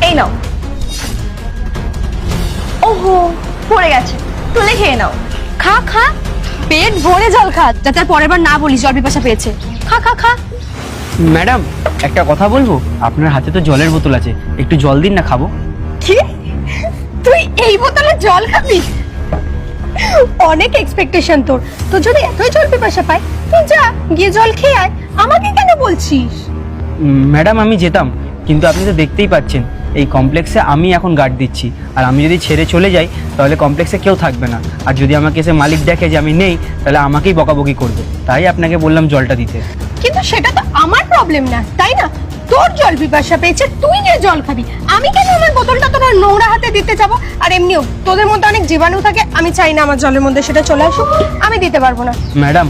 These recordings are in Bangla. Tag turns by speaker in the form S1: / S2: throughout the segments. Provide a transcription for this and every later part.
S1: এই নাও। ওহো, পড়ে গেছে, তুলে খেয়ে নাও।
S2: খা খা, পেট ভরে জল খা, যাতে আর পরের বার না বলিস জল পিপাসা পেয়েছে। খা খা খা।
S3: ম্যাডাম, একটা কথা বলবো? আপনার হাতে তো জলের বোতল আছে, একটু জল দিন না, খাবো।
S2: কি, তুই এই বোতলে জল খাবি? অনেক এক্সপেকটেশন তোর। তো যদি এতই জল পিপাসা পায়, তুই যা গিয়ে জল খেয়ে আয়, আমাকে কেন বলছিস?
S3: ম্যাডাম, আমি যেতাম, কিন্তু আপনি তো দেখতেই পাচ্ছেন এই কমপ্লেক্সে আমি এখন গার্ড দিচ্ছি, আর আমি যদি ছেড়ে চলে যাই তাহলে কমপ্লেক্সে কেউ থাকবে না, আর যদি আমাকে এসে মালিক দেখে যে আমি নেই তাহলে আমাকেই বকাবকি করবে। তাই আপনাকে বললাম জলটা দিতে।
S2: কিন্তু সেটা তো আমার প্রবলেম না, তাই না? তোর জল পিপাসা পেয়েছে, তুই গিয়ে জল খাবি, আমি কেন আমার বোতলটা তোর নোংরা হাতে দিতে যাবো? আর এমনিও তোদের মধ্যে অনেক জীবাণু থাকে, আমি চাই না আমার জলের মধ্যে সেটা চলে আসুক, আমি দিতে পারবো না।
S3: ম্যাডাম,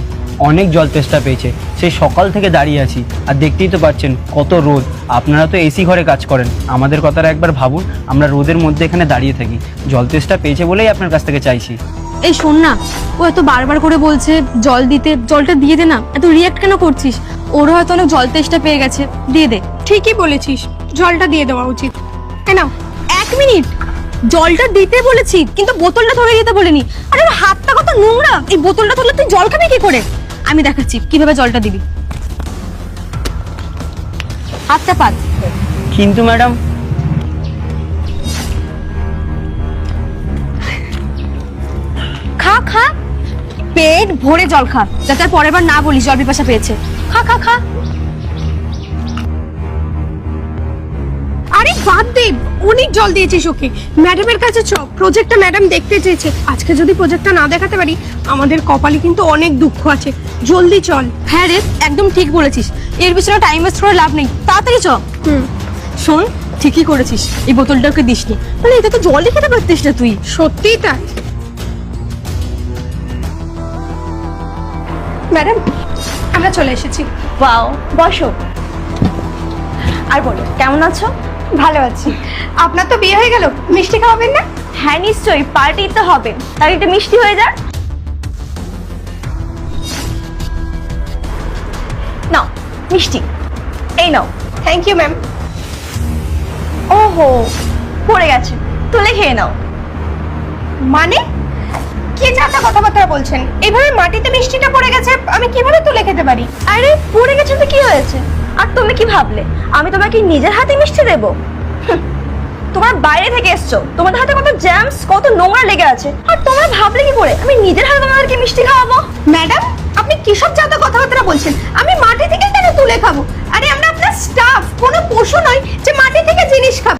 S3: অনেক জল তেষ্টা পেয়েছে, সেই সকাল থেকে দাঁড়িয়ে আছি, আর দেখতেই তো পাচ্ছেন কত রোদ। আপনারা তো এসি ঘরে কাজ করেন, আমাদের কথাটা একবার ভাবুন, আমরা রোদের মধ্যে এখানে দাঁড়িয়ে থাকি। জল তেষ্টা পেয়েছে বলেই আপনার কাছ থেকে চাইছি।
S2: এই শোন না, ও এত বারবার করে বলছে জল দিতে, জলটা দিয়ে দে না, এত রিয়াক্ট কেন করছিস? ওরও হয়তো অনেক জল তেষ্টা পেয়ে গেছে, দিয়ে দে। ঠিকই বলেছিস, জলটা দিয়ে দেওয়া উচিত। নাও। 1 মিনিট, জলটা দিতে বলেছি, কিন্তু বোতলটা ধরে দিতে বলিনি। আরে ওর হাতটা কত নোংরা, এই বোতলটা ধরলে তুই জল খাবি কি করে? আমি দেখাচ্ছি কিভাবে জলটা দিবি। হাতটা পাত।
S3: কিন্তু ম্যাডাম,
S2: খা খা, পেট ভরে জল খা, যাতে আর পরের বার না বলিস জল পিপাসা পেয়েছে। খা খা খা। আরে বাদ দে, অনেক জল দিয়েছিস ওকে। ম্যাডামের কাছে চ, প্রজেক্টটা ম্যাডাম দেখতে চেয়েছে। আজকে যদি প্রজেক্টটা না দেখাতে পারি, আমাদের কপালে কিন্তু অনেক দুঃখ আছে। জলদি চল। হ্যাঁ রে, একদম ঠিক বলেছিস, এর পিছনে টাইম ওয়েস্ট করে লাভ নেই, তাড়াতাড়ি চ। শোন, ঠিকই করেছিস, এই বোতলটাকে দিসনি, মানে এটা তো জলই খেতে পারতিস না তুই। সত্যিই তাই। ম্যাডাম, আমরা চলে এসেছি।
S1: ওয়াও, বসো। আর বলো, কেমন আছো?
S2: ভালো আছি। আপনার তো বিয়ে হয়ে গেল, মিষ্টি খাওয়াবেন না?
S1: হ্যাঁ নিশ্চয়ই, পার্টি তো হবে, তার একটু মিষ্টি হয়ে যাক। নাও মিষ্টি, এই নাও।
S2: Thank you ma'am.
S1: ওহো, পড়ে গেছে, তুলে খেয়ে নাও।
S2: মানে কি যাতা কথাবার্তা বলছেন? এইভাবে মাটিতে মিষ্টিটা পড়ে গেছে, আমি কিভাবে তুলে খেতে পারি?
S1: আরে পড়ে গেছে তো কি হয়েছে? আর তুমি কি ভাবলে আমি তোমাকে নিজের হাতে মিষ্টি দেবো? তোমার বাইরে থেকে এসছো, তোমাদের হাতে কত জ্যামস, কত নোংরা লেগে আছে, আর তোমরা ভাবলে কি করে আমি নিজের হাতে তোমাদেরকে মিষ্টি খাওয়াবো?
S2: ম্যাডাম, আপনি কিসব যাতা কথাবার্তা বলছেন? আমি মাটি থেকে কেন তুলে খাবো? আরে আমরা আপনার স্টাফ, কোনো পশু নয় যে মাটি থেকে জিনিস খাবো।